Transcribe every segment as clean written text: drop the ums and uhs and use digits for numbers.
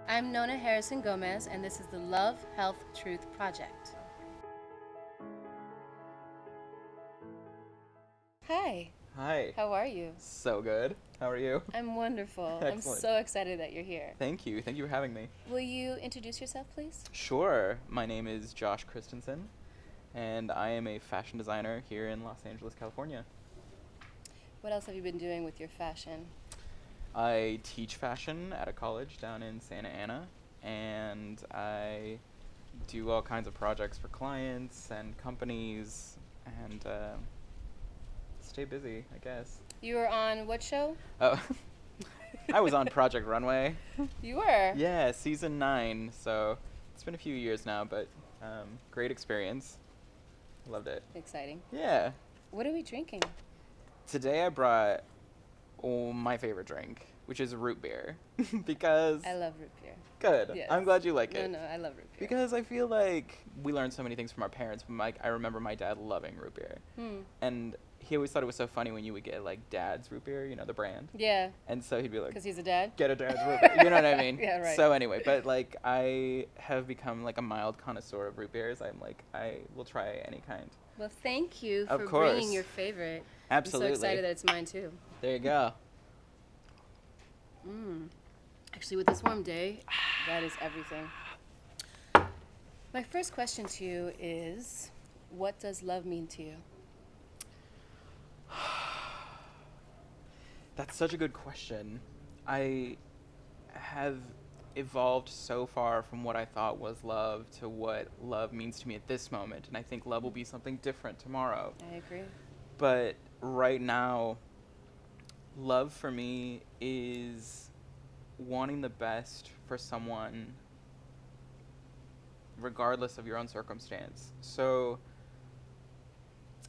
I'm Nona Harrison Gomez, and this is the Love, Health, Truth Project. Hi, Hi. how are you? So good. How are you? I'm wonderful. I'm Excellent. so excited that you're here. Thank you. Thank you for having me. Will you introduce yourself, please? Sure. My name is Josh Christensen, and I am a fashion designer here in Los Angeles, California. What else have you been doing with your fashion? I teach fashion at a college down in Santa Ana, and I do all kinds of projects for clients and companies, and stay busy, I guess. You were on what show? Oh, I was on Project Runway. You were? Yeah, season 9, so it's been a few years now, but great experience. Loved it. Exciting. Yeah. What are we drinking? Today I brought my favorite drink, which is root beer, because... I love root beer. Good. Yes. I'm glad you like it. No, I love root beer. Because I feel like we learned so many things from our parents, but I remember my dad loving root beer. And he always thought it was so funny when you would get, like, Dad's root beer, you know, the brand. Yeah. And so he'd be like... Because he's a dad? Get a Dad's root beer. You know what I mean? Yeah, right. So anyway, but, like, I have become, like, a mild connoisseur of root beers. I'm like, I will try any kind. Well, thank you Of for course. bringing your favorite. Absolutely. I'm so excited that it's mine, too. There you go. Actually, with this warm day, that is everything. My first question to you is, what does love mean to you? That's such a good question. I have evolved so far from what I thought was love to what love means to me at this moment, and I think love will be something different tomorrow. I agree. But right now, love for me is wanting the best for someone regardless of your own circumstance. So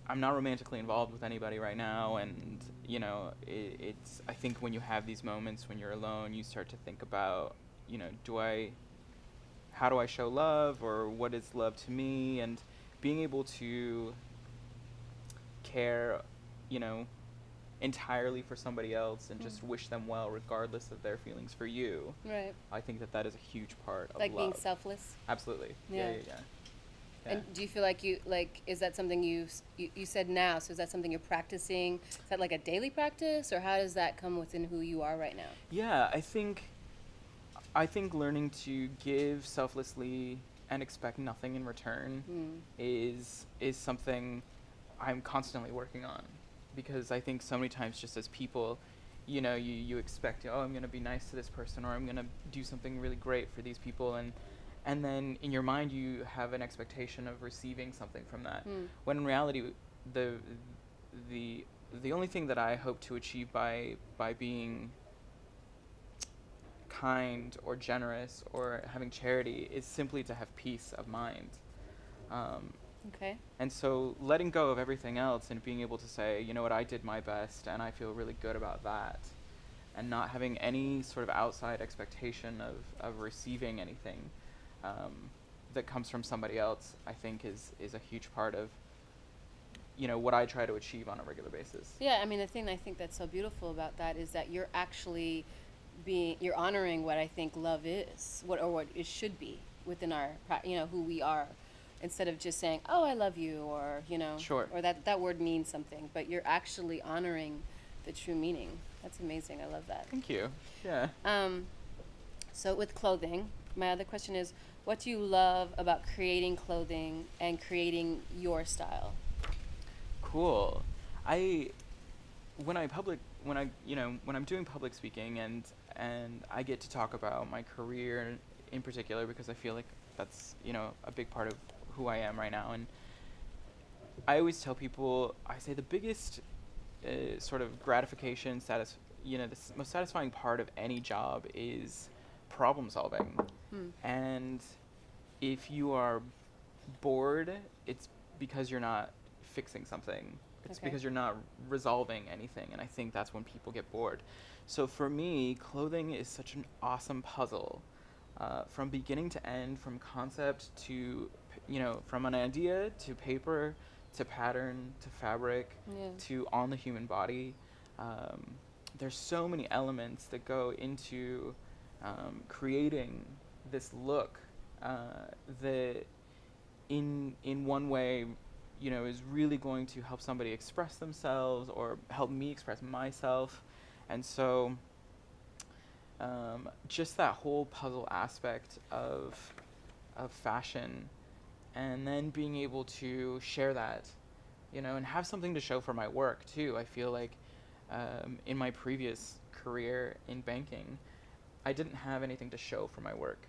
I'm not romantically involved with anybody right now, and you know, it's I think when you have these moments when you're alone, you start to think about, you know, how do I show love, or what is love to me, and being able to care, you know, entirely for somebody else and just wish them well regardless of their feelings for you. Right. I think that is a huge part of Like love. being selfless? Absolutely. Yeah. Yeah. And do you feel like is that something you said now, so is that something you're practicing? Is that like a daily practice, or how does that come within who you are right now? Yeah, I think learning to give selflessly and expect nothing in return is something I'm constantly working on, because I think so many times just as people, you know, you expect, oh, I'm going to be nice to this person, or I'm going to do something really great for these people, and then in your mind you have an expectation of receiving something from that. When in reality, the only thing that I hope to achieve by being kind or generous or having charity is simply to have peace of mind. Okay. And so letting go of everything else and being able to say, you know what, I did my best and I feel really good about that, and not having any sort of outside expectation of receiving anything that comes from somebody else, I think is a huge part of, you know, what I try to achieve on a regular basis. Yeah, I mean, the thing I think that's so beautiful about that is that you're actually you're honoring what I think love is, what it should be within our, you know, who we are, instead of just saying, oh, I love you, or, you know, Sure. or that word means something, but you're actually honoring the true meaning. That's amazing. I love that. Thank you. Yeah. So with clothing, my other question is, what do you love about creating clothing and creating your style? Cool. When I'm doing public speaking and I get to talk about my career in particular, because I feel like that's, you know, a big part of who I am right now, and I always tell people, I say the biggest sort of gratification, the most satisfying part of any job is problem solving. And if you are bored, it's because you're not fixing something. It's Okay. because you're not resolving anything, and I think that's when people get bored. So for me, clothing is such an awesome puzzle, from beginning to end, from concept to, you know, from an idea to paper to pattern to fabric to on the human body. There's so many elements that go into creating this look that in one way, you know, is really going to help somebody express themselves or help me express myself. And so just that whole puzzle aspect of fashion, and then being able to share that, you know, and have something to show for my work too. I feel like in my previous career in banking, I didn't have anything to show for my work.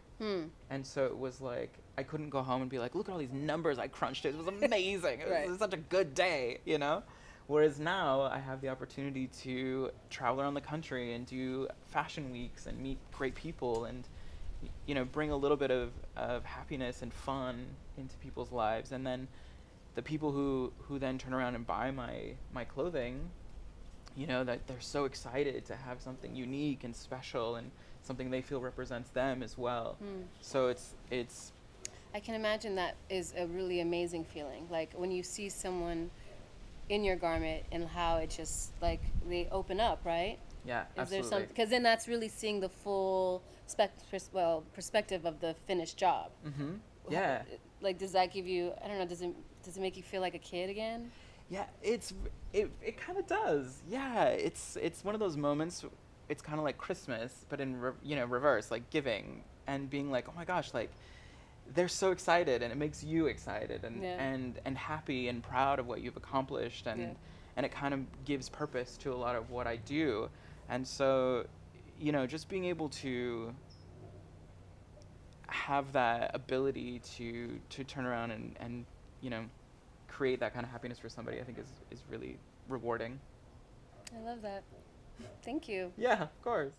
And so it was like, I couldn't go home and be like, look at all these numbers I crunched. It was amazing. It was such a good day, you know? Whereas now I have the opportunity to travel around the country and do fashion weeks and meet great people and, you know, bring a little bit of happiness and fun into people's lives. And then the people who then turn around and buy my clothing, you know, that they're so excited to have something unique and special and something they feel represents them as well. So it's I can imagine that is a really amazing feeling. Like when you see someone in your garment and how it just like they open up, right? yeah, Is absolutely. there some? Because then that's really seeing the full perspective of the finished job. Yeah. Like, does that give you? I don't know. Does it make you feel like a kid again? Yeah, it kind of does. Yeah, it's one of those moments. It's kind of like Christmas, but in reverse, like giving and being like, oh my gosh, like they're so excited, and it makes you excited and and happy and proud of what you've accomplished, and it kind of gives purpose to a lot of what I do, and so, you know, just being able to have that ability to turn around and you know, create that kind of happiness for somebody, I think is really rewarding. I love that. Thank you. Yeah, of course.